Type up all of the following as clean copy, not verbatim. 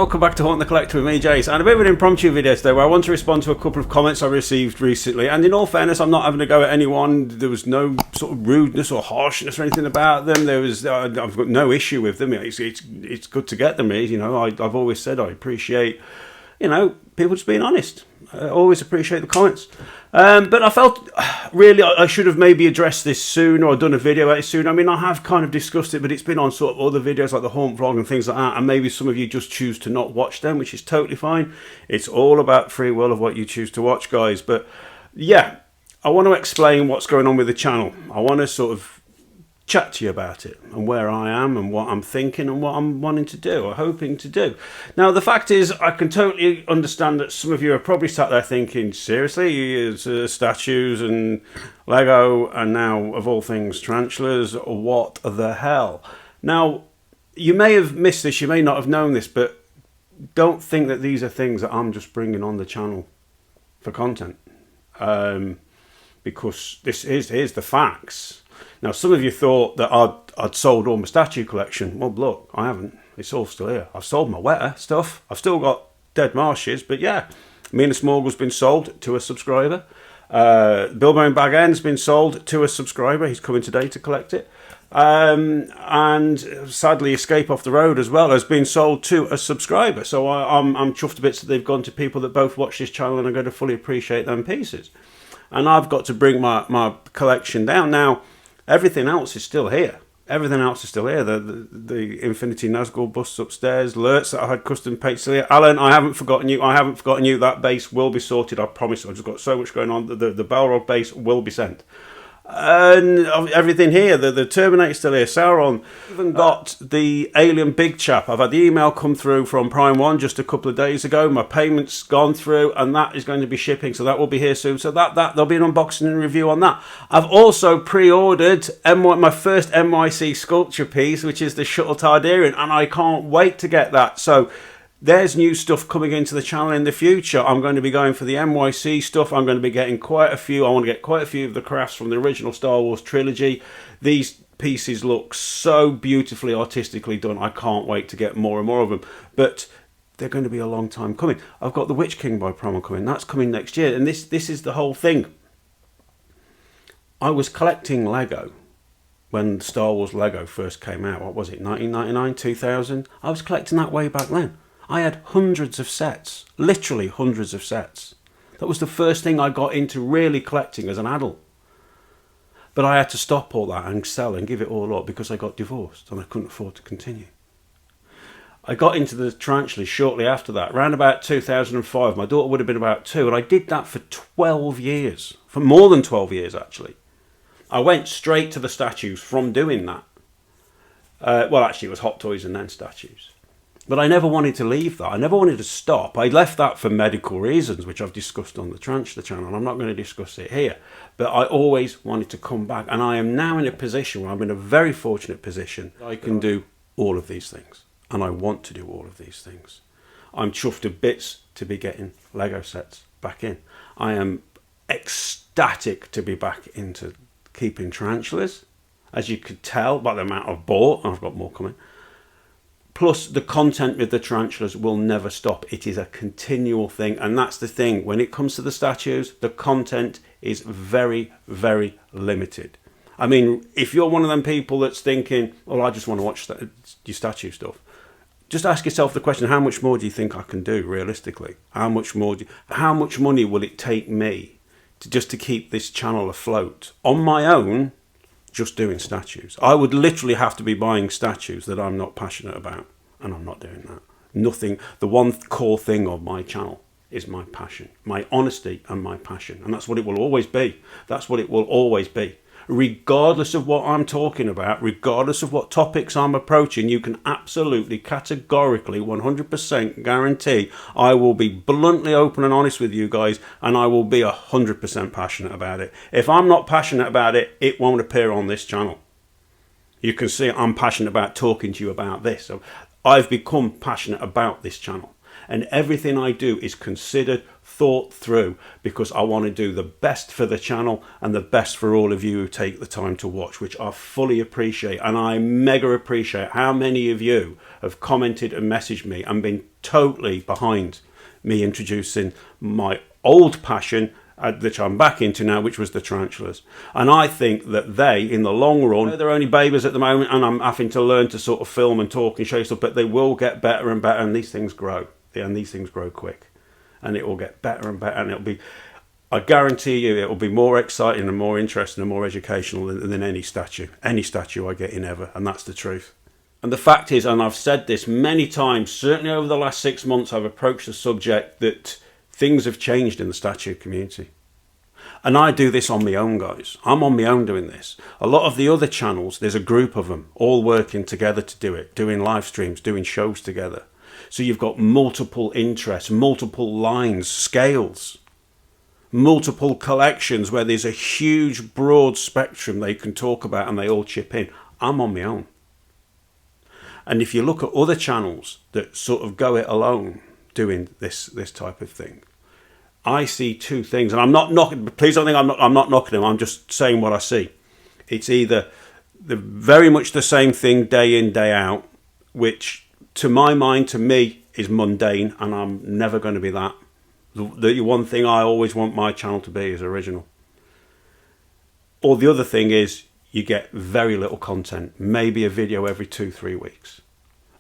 welcome back to Haunt the Collector with me, Jace, and a bit of an impromptu video today where I want to respond to a couple of comments I received recently. And in all fairness, I'm not having to go at anyone. There was no sort of rudeness or harshness or anything about them. I've got no issue with them. It's good to get them. I've always said I appreciate, people just being honest. I always appreciate the comments. But I felt really I should have maybe addressed this soon or done a video about it soon. I mean, I have kind of discussed it, but it's been on sort of other videos like the Haunt vlog and things like that. And maybe some of you just choose to not watch them, which is totally fine. It's all about free will of what you choose to watch, guys. But yeah, I want to explain what's going on with the channel. I want to sort of chat to you about it and where I am and what I'm thinking and what I'm wanting to do or hoping to do. Now, the fact is, I can totally understand that some of you are probably sat there thinking, seriously, statues and Lego and now, of all things, tarantulas, what the hell? Now, you may have missed this, you may not have known this, but don't think that these are things that I'm just bringing on the channel for content. Because here's the facts. Now, some of you thought that I'd sold all my statue collection. Well, look, I haven't. It's all still here. I've sold my wetter stuff. I've still got dead marshes. But yeah, Mina Smorgle's been sold to a subscriber. Bilbo Bag End's been sold to a subscriber. He's coming today to collect it. And sadly, Escape Off the Road as well has been sold to a subscriber. So I'm chuffed to bits that they've gone to people that both watch this channel and are going to fully appreciate them pieces. And I've got to bring my collection down. Now, everything else is still here. Everything else is still here. The Infinity Nazgul busts upstairs. Lurts that I had custom painted still here. Alan, I haven't forgotten you. I haven't forgotten you. That base will be sorted. I promise. I've just got so much going on. The Balrog base will be sent. And everything here, the Terminator's still here, Sauron. Even got the Alien Big Chap. I've had the email come through from Prime 1 just a couple of days ago. My payment's gone through and that is going to be shipping, so that will be here soon. So that there'll be an unboxing and review on that. I've also pre-ordered my first NYC sculpture piece, which is the Shuttle Tardarian, and I can't wait to get that. So there's new stuff coming into the channel in the future. I'm going to be going for the NYC stuff. I'm going to be getting quite a few. I want to get quite a few of the crafts from the original Star Wars trilogy. These pieces look so beautifully artistically done. I can't wait to get more and more of them. But they're going to be a long time coming. I've got the Witch King by Promo coming. That's coming next year. And this is the whole thing. I was collecting Lego when Star Wars Lego first came out. What was it, 1999, 2000? I was collecting that way back then. I had hundreds of sets, literally hundreds of sets. That was the first thing I got into really collecting as an adult. But I had to stop all that and sell and give it all up because I got divorced and I couldn't afford to continue. I got into the tarantulas shortly after that, around about 2005. My daughter would have been about 2, and I did that for 12 years, for more than 12 years actually. I went straight to the statues from doing that. Well, actually it was Hot Toys and then statues. But I never wanted to leave that. I never wanted to stop. I left that for medical reasons, which I've discussed on the Tarantula channel, and I'm not going to discuss it here. But I always wanted to come back, and I am now in a position where I'm in a very fortunate position. I can do all of these things, and I want to do all of these things. I'm chuffed to bits to be getting Lego sets back in. I am ecstatic to be back into keeping tarantulas, as you could tell by the amount I've bought, and I've got more coming. Plus, the content with the tarantulas will never stop. It is a continual thing. And that's the thing. When it comes to the statues, the content is very, very limited. I mean, if you're one of them people that's thinking, well, I just want to watch your statue stuff, just ask yourself the question, how much more do you think I can do realistically? How much money will it take me to keep this channel afloat on my own? Just doing statues. I would literally have to be buying statues that I'm not passionate about, and I'm not doing that. Nothing. The one core thing of my channel is my passion, my honesty and my passion, and that's what it will always be. That's what it will always be. Regardless of what I'm talking about, regardless of what topics I'm approaching, you can absolutely, categorically, 100% guarantee I will be bluntly open and honest with you guys, and I will be 100% passionate about it. If I'm not passionate about it, it won't appear on this channel. You can see I'm passionate about talking to you about this. So I've become passionate about this channel, and everything I do is considered, thought through, because I want to do the best for the channel and the best for all of you who take the time to watch, which I fully appreciate. And I mega appreciate how many of you have commented and messaged me and been totally behind me introducing my old passion, which I'm back into now, which was the tarantulas. And I think that they, in the long run, they're only babies at the moment, and I'm having to learn to sort of film and talk and show stuff, but they will get better and better, and these things grow. And these things grow quick. And it will get better and better, and it'll be, I guarantee you, it will be more exciting and more interesting and more educational than any statue I get in ever, and that's the truth. And the fact is, and I've said this many times, certainly over the last 6 months, I've approached the subject that things have changed in the statue community. And I do this on my own, guys. I'm on my own doing this. A lot of the other channels, there's a group of them all working together to do it, doing live streams, doing shows together. So you've got multiple interests, multiple lines, scales, multiple collections where there's a huge broad spectrum they can talk about and they all chip in. I'm on my own. And if you look at other channels that sort of go it alone doing this type of thing, I see two things, and I'm not knocking. Please don't think I'm not knocking them. I'm just saying what I see. It's either very much the same thing day in, day out, which to my mind, to me, is mundane, and I'm never going to be that. The one thing I always want my channel to be is original. Or the other thing is you get very little content, maybe a video every 2-3 weeks,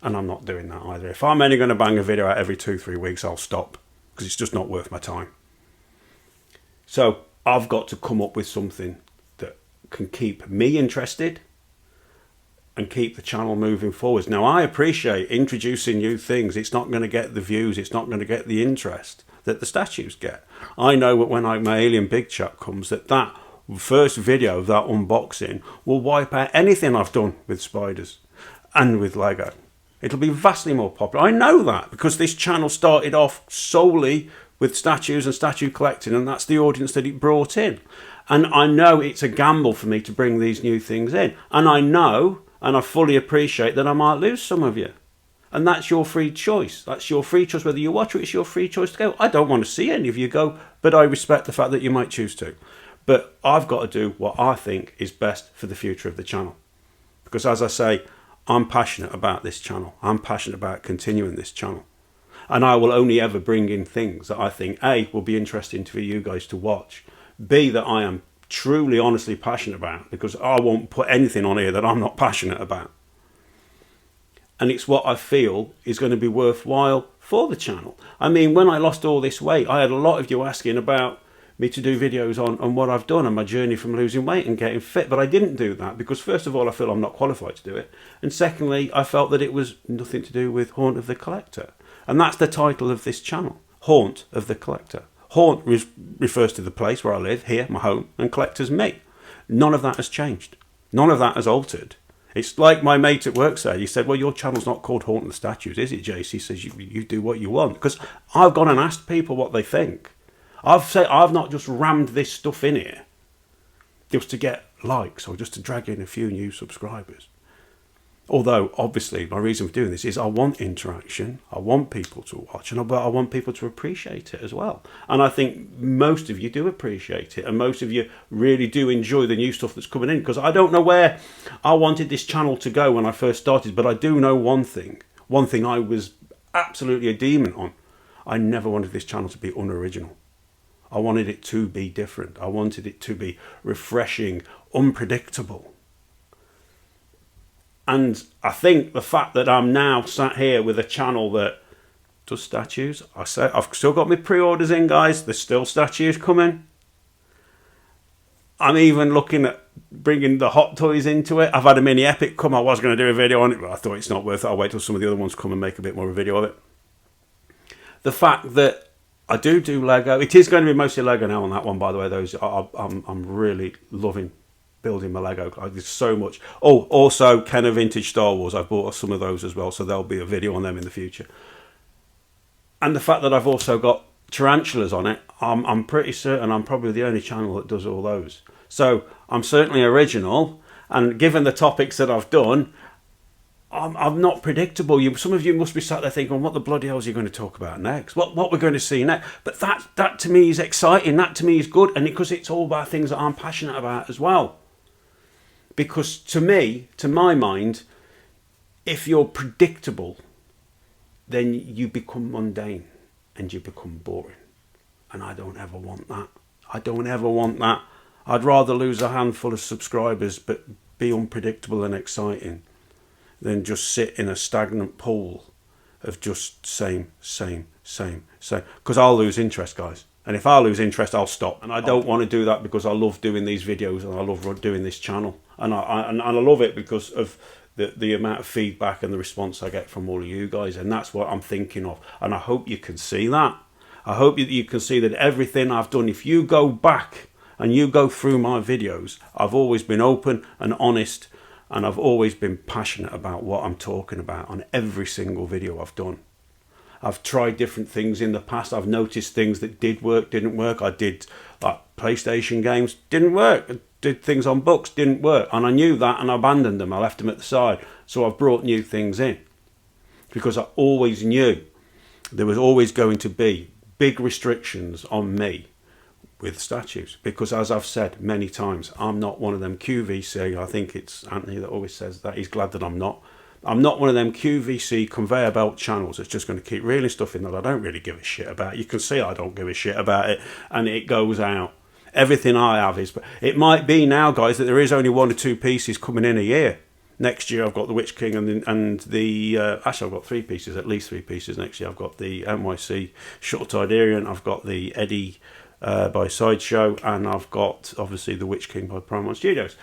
and I'm not doing that either. If I'm only going to bang a video out every 2-3 weeks, I'll stop, because it's just not worth my time. So I've got to come up with something that can keep me interested and keep the channel moving forwards. Now, I appreciate introducing new things. It's not going to get the views, it's not going to get the interest that the statues get. I know that when my Alien Big Chap comes, that first video of that unboxing will wipe out anything I've done with spiders and with Lego. It'll be vastly more popular. I know that because this channel started off solely with statues and statue collecting, and that's the audience that it brought in. And I know it's a gamble for me to bring these new things in. And I know, and I fully appreciate that I might lose some of you. And that's your free choice. That's your free choice. Whether you watch it, it's your free choice to go. I don't want to see any of you go, but I respect the fact that you might choose to. But I've got to do what I think is best for the future of the channel. Because as I say, I'm passionate about this channel. I'm passionate about continuing this channel. And I will only ever bring in things that I think, A, will be interesting for you guys to watch. B, that I am truly, honestly passionate about, because I won't put anything on here that I'm not passionate about. And it's what I feel is going to be worthwhile for the channel. I mean, when I lost all this weight, I had a lot of you asking about me to do videos on what I've done and my journey from losing weight and getting fit. But I didn't do that because, first of all, I feel I'm not qualified to do it. And secondly, I felt that it was nothing to do with Haunt of the Collector. And that's the title of this channel, Haunt of the Collector. Haunt refers to the place where I live, here, my home, and Collector's me. None of that has changed. None of that has altered. It's like my mate at work said. He said, well, your channel's not called Haunt of the Statues, is it, Jace? He says, you do what you want. Because I've gone and asked people what they think. I've not just rammed this stuff in here just to get likes or just to drag in a few new subscribers. Although, obviously, my reason for doing this is I want interaction, I want people to watch, but I want people to appreciate it as well. And I think most of you do appreciate it, and most of you really do enjoy the new stuff that's coming in, because I don't know where I wanted this channel to go when I first started, but I do know one thing. One thing I was absolutely a demon on. I never wanted this channel to be unoriginal. I wanted it to be different. I wanted it to be refreshing, unpredictable. And I think the fact that I'm now sat here with a channel that does statues, I've still got my pre-orders in, guys. There's still statues coming. I'm even looking at bringing the hot toys into it. I've had a mini epic come. I was going to do a video on it, but I thought it's not worth it. I'll wait till some of the other ones come and make a bit more of a video of it. The fact that I do Lego. It is going to be mostly Lego now on that one, by the way. Those I'm really loving building my Lego. There's so much. Oh, also Kenner Vintage Star Wars. I've bought some of those as well, so there'll be a video on them in the future. And the fact that I've also got tarantulas on it, I'm pretty certain I'm probably the only channel that does all those. So I'm certainly original, and given the topics that I've done, I'm not predictable. Some of you must be sat there thinking, what the bloody hell is he going to talk about next? What we're going to see next? But that to me is exciting. That to me is good, and because it's all about things that I'm passionate about as well. Because to me, to my mind, if you're predictable, then you become mundane and you become boring. And I don't ever want that. I don't ever want that. I'd rather lose a handful of subscribers but be unpredictable and exciting than just sit in a stagnant pool of just same. Because I'll lose interest, guys. And if I lose interest, I'll stop. And I don't want to do that because I love doing these videos and I love doing this channel. And I love it because of the amount of feedback and the response I get from all of you guys. And that's what I'm thinking of. And I hope you can see that. I hope that you can see that everything I've done, if you go back and you go through my videos, I've always been open and honest, and I've always been passionate about what I'm talking about on every single video I've done. I've tried different things in the past. I've noticed things that did work, didn't work. I did like PlayStation games, didn't work. I did things on books, didn't work. And I knew that and I abandoned them. I left them at the side. So I've brought new things in because I always knew there was always going to be big restrictions on me with statues, because as I've said many times, I'm not one of them QVC. I think it's Anthony that always says that. He's glad that I'm not one of them QVC conveyor belt channels that's just going to keep reeling stuff in that I don't really give a shit about. You can see I don't give a shit about it, and it goes out. Everything I have is, but it might be now, guys, that there is only 1 or 2 pieces coming in a year. Next year I've got the Witch King and the actually I've got 3 pieces, at least 3 pieces next year. I've got the NYC Shuttle Tidarian, I've got the Eddie by Sideshow, and I've got obviously the Witch King by Prime Studios.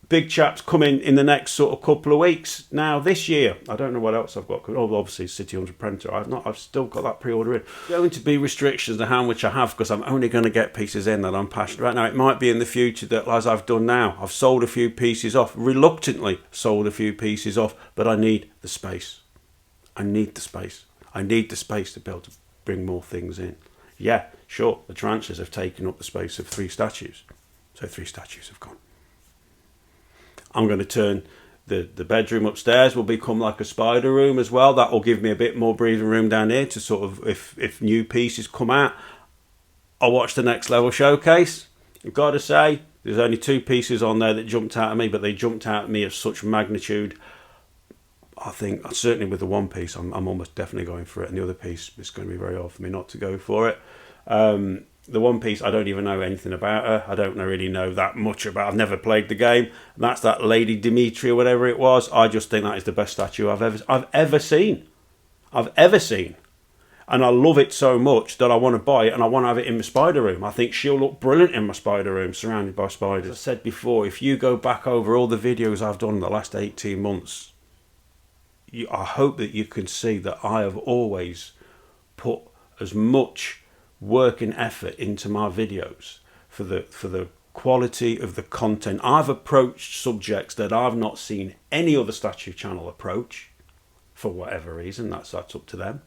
Big chaps coming in the next sort of couple of weeks. Now this year, I don't know what else I've got. Oh, obviously City 100 Predator. I've still got that pre-order in. Going to be restrictions to how much I have, because I'm only going to get pieces in that I'm passionate about. Now it might be in the future that, as I've done now, I've sold a few pieces off, reluctantly sold a few pieces off, but I need the space. I need the space. I need the space to be able to bring more things in. Yeah, sure, the tarantulas have taken up the space of 3 statues. So 3 statues have gone. I'm going to turn the bedroom upstairs will become like a spider room as well. That will give me a bit more breathing room down here to sort of, if new pieces come out, I'll watch the Next Level showcase. I've got to say, there's only 2 pieces on there that jumped out at me, but they jumped out at me of such magnitude. I think, certainly with the one piece, I'm almost definitely going for it. And the other piece, it's going to be very hard for me not to go for it. The one piece, I don't even know anything about her. I don't really know that much about. I've never played the game. And that's that Lady Dimitri or whatever it was. I just think that is the best statue I've ever seen. I've ever seen. And I love it so much that I want to buy it and I want to have it in my spider room. I think she'll look brilliant in my spider room, surrounded by spiders. As I said before, if you go back over all the videos I've done in the last 18 months, I hope that you can see that I have always put as much work and effort into my videos for the quality of the content. I've approached subjects that I've not seen any other statue channel approach, for whatever reason. That's up to them.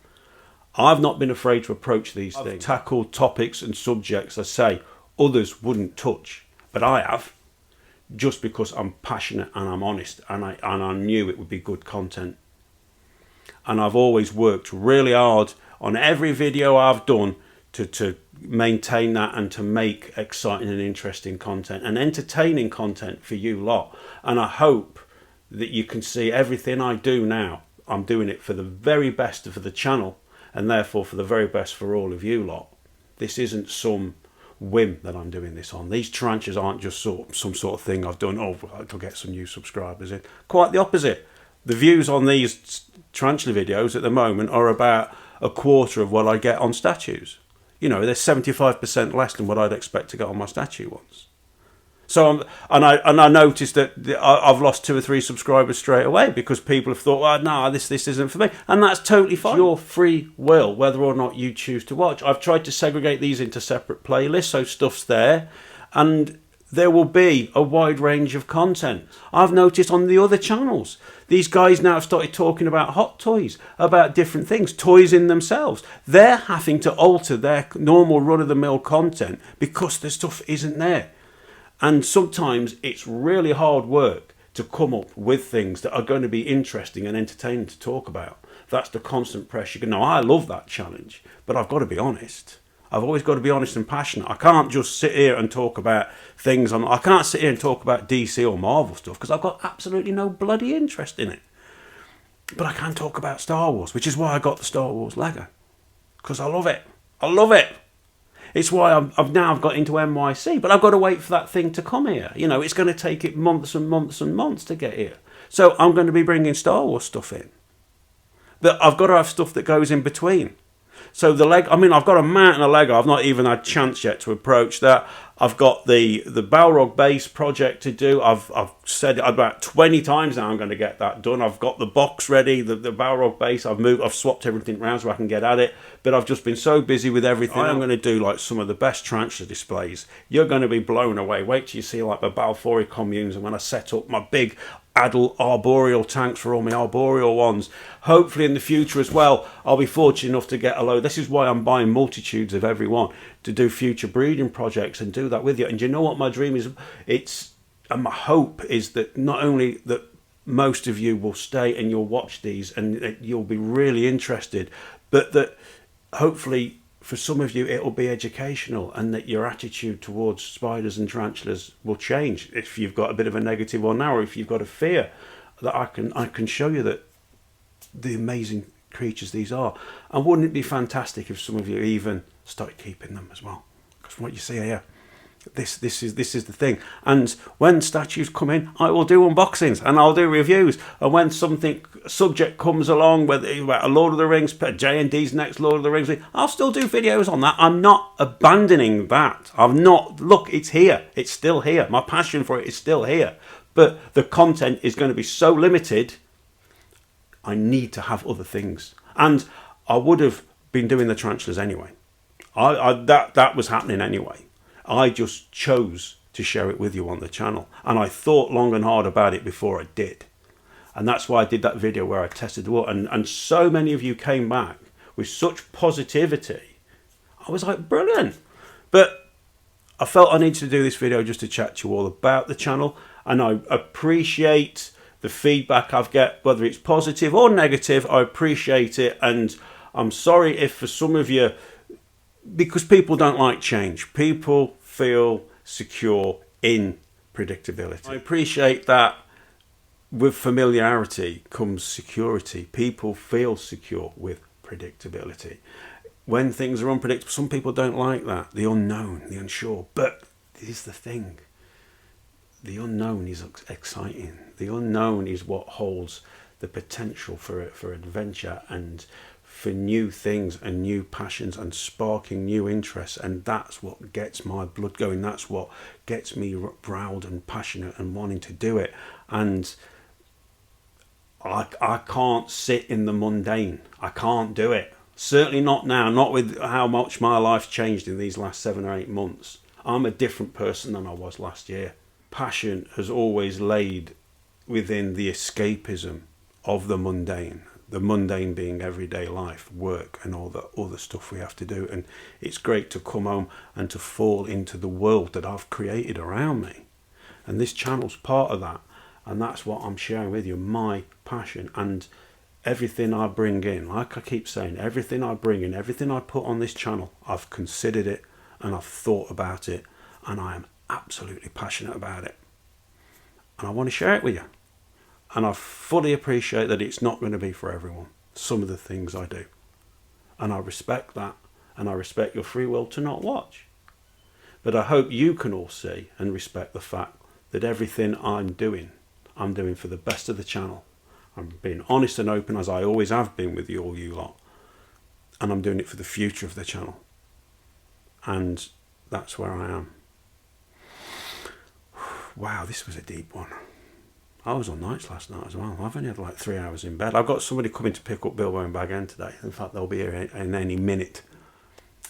I've not been afraid to approach these things. I've tackled topics and subjects I say others wouldn't touch, but I have, just because I'm passionate and I'm honest, and I knew it would be good content. And I've always worked really hard on every video I've done to maintain that and to make exciting and interesting content and entertaining content for you lot. And I hope that you can see everything I do now, I'm doing it for the very best for the channel, and therefore for the very best for all of you lot. This isn't some whim that I'm doing this on. These tarantulas aren't just some sort of thing I've done, to get some new subscribers in. Quite the opposite. The views on these tarantula videos at the moment are about a quarter of what I get on statues. You know, they're 75% less than what I'd expect to get on my statue ones. So I noticed that I've lost 2 or 3 subscribers straight away because people have thought, well, no, this isn't for me. And that's totally fine. It's your free will, whether or not you choose to watch. I've tried to segregate these into separate playlists, so stuff's there. And there will be a wide range of content. I've noticed on the other channels, these guys now have started talking about hot toys, about different things, toys in themselves. They're having to alter their normal run-of-the-mill content because the stuff isn't there. And sometimes it's really hard work to come up with things that are going to be interesting and entertaining to talk about. That's the constant pressure. Now, I love that challenge, but I've got to be honest. I've always got to be honest and passionate. I can't just sit here and talk about things. I can't sit here and talk about DC or Marvel stuff because I've got absolutely no bloody interest in it. But I can talk about Star Wars, which is why I got the Star Wars Lego. Because I love it. I love it. It's why I've now got into NYC, but I've got to wait for that thing to come here. You know, it's going to take it months and months and months to get here. So I'm going to be bringing Star Wars stuff in. But I've got to have stuff that goes in between. So the Lego, I mean, I've got a mountain of Lego. I've not even had a chance yet to approach that. I've got the Balrog base project to do. I've said it about 20 times now I'm going to get that done. I've got the box ready, the Balrog base. I've swapped everything around so I can get at it. But I've just been so busy with everything. I'm going to do like some of the best tarantula displays. You're going to be blown away. Wait till you see like the Balfouri communes and when I set up my big adult arboreal tanks for all my arboreal ones. Hopefully in the future as well, I'll be fortunate enough to get a load. This is why I'm buying multitudes of every one to do future breeding projects and do that with you. And you know what my dream is? And my hope is that not only that most of you will stay and you'll watch these and you'll be really interested, but that hopefully for some of you it'll be educational and that your attitude towards spiders and tarantulas will change if you've got a bit of a negative one now, or if you've got a fear, that I can show you that the amazing creatures these are. And wouldn't it be fantastic if some of you even started keeping them as well? Because from what you see here, this is the thing. And when statues come in, I will do unboxings and I'll do reviews. And when subject comes along, whether about a Lord of the Rings, J&D's next Lord of the Rings, I'll still do videos on that. I'm not abandoning that. Look, it's here. It's still here. My passion for it is still here. But the content is going to be so limited, I need to have other things. And I would have been doing the tarantulas anyway. That was happening anyway. I just chose to share it with you on the channel. And I thought long and hard about it before I did. And that's why I did that video where I tested the water. And so many of you came back with such positivity. I was like, brilliant. But I felt I needed to do this video just to chat to you all about the channel. And I appreciate the feedback I've get, whether it's positive or negative. I appreciate it. And I'm sorry if for some of you, because people don't like change. People feel secure in predictability. I appreciate that with familiarity comes security. People feel secure with predictability. When things are unpredictable, some people don't like that. The unknown, the unsure. But here's the thing. The unknown is exciting. The unknown is what holds the potential for adventure and for new things and new passions and sparking new interests. And that's what gets my blood going. That's what gets me riled and passionate and wanting to do it. And I can't sit in the mundane. I can't do it. Certainly not now, not with how much my life's changed in these last 7 or 8 months. I'm a different person than I was last year. Passion has always laid within the escapism of the mundane being everyday life, work and all the other stuff we have to do. And it's great to come home and to fall into the world that I've created around me. And this channel's part of that. And that's what I'm sharing with you, my passion. And everything I bring in, like I keep saying, everything I bring in, everything I put on this channel, I've considered it and I've thought about it. And I am absolutely passionate about it. And I want to share it with you. And I fully appreciate that it's not going to be for everyone, some of the things I do. And I respect that. And I respect your free will to not watch. But I hope you can all see and respect the fact that everything I'm doing for the best of the channel. I'm being honest and open as I always have been with you all, you lot. And I'm doing it for the future of the channel. And that's where I am. Wow, this was a deep one. I was on nights last night as well. I've only had like 3 hours in bed. I've got somebody coming to pick up Bilbo and Bag End today. In fact, they'll be here in any minute.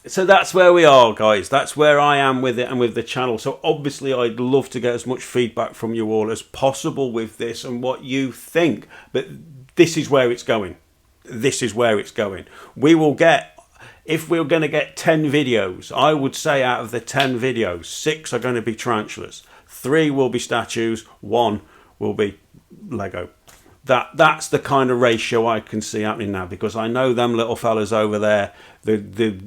So that's where we are, guys. That's where I am with it and with the channel. So obviously I'd love to get as much feedback from you all as possible with this and what you think. But this is where it's going. This is where it's going. We will get, if we're going to get 10 videos, I would say out of the 10 videos, 6 are going to be tarantulas. 3 will be statues. 1 will be Lego. That's the kind of ratio I can see happening now, because I know them little fellas over there, the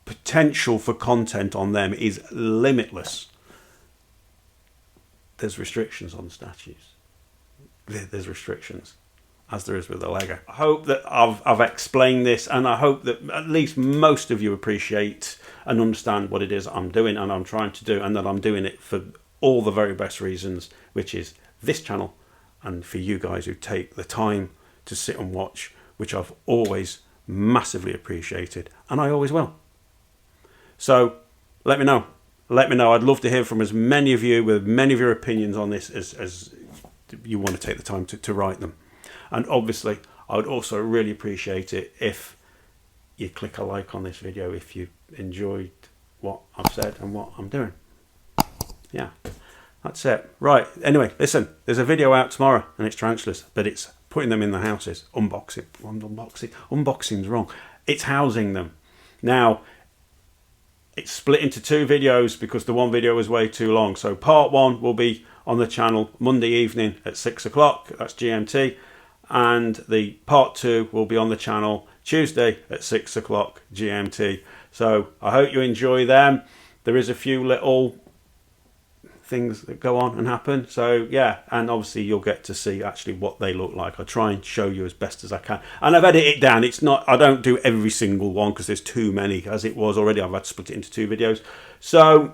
potential for content on them is limitless. There's restrictions on statues. There's restrictions. as there is with the Lego. I hope that I've explained this, and I hope that at least most of you appreciate and understand what it is I'm doing and I'm trying to do, and that I'm doing it for all the very best reasons, which is this channel and for you guys who take the time to sit and watch, which I've always massively appreciated, and I always will. So let me know. Let me know. I'd love to hear from as many of you with many of your opinions on this as you want to take the time to write them. And obviously, I would also really appreciate it if you click a like on this video if you enjoyed what I've said and what I'm doing. Yeah, that's it. Right, anyway, listen, there's a video out tomorrow and it's tarantulas, but it's putting them in the houses. Unboxing's wrong. It's housing them. Now, it's split into 2 videos because the one video was way too long. So part 1 will be on the channel Monday evening at 6 o'clock, that's GMT. And the part 2 will be on the channel Tuesday at 6 o'clock GMT. So I hope you enjoy them. There is a few little things that go on and happen. So yeah, and obviously you'll get to see actually what they look like. I try and show you as best as I can. And I've edited it down. It's not, I don't do every single one because there's too many as it was already. I've had to split it into 2 videos. So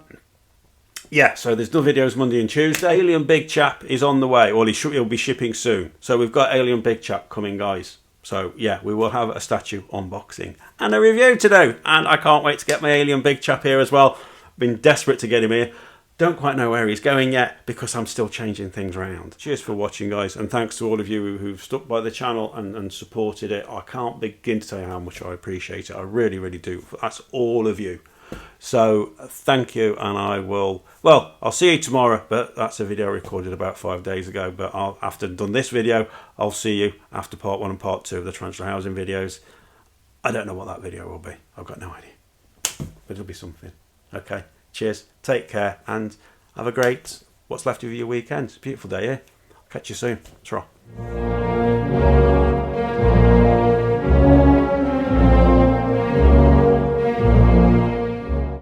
yeah, so there's no videos Monday and Tuesday. Alien Big Chap is on the way. Well, he'll be shipping soon. So we've got Alien Big Chap coming, guys. So yeah, we will have a statue unboxing and a review to do. And I can't wait to get my Alien Big Chap here as well. Been desperate to get him here. Don't quite know where he's going yet because I'm still changing things around. Cheers for watching, guys, and thanks to all of you who've stuck by the channel and supported it. I can't begin to tell you how much I appreciate it. I really, really do. That's all of you. So thank you, and I'll see you tomorrow, but that's a video recorded about 5 days ago. But after I've done this video, I'll see you after part 1 and part 2 of the tarantula housing videos. I don't know what that video will be. I've got no idea, but it'll be something. Okay. Cheers, take care, and have a great what's left of your weekend. It's a beautiful day here. Catch you soon. Ta-ra.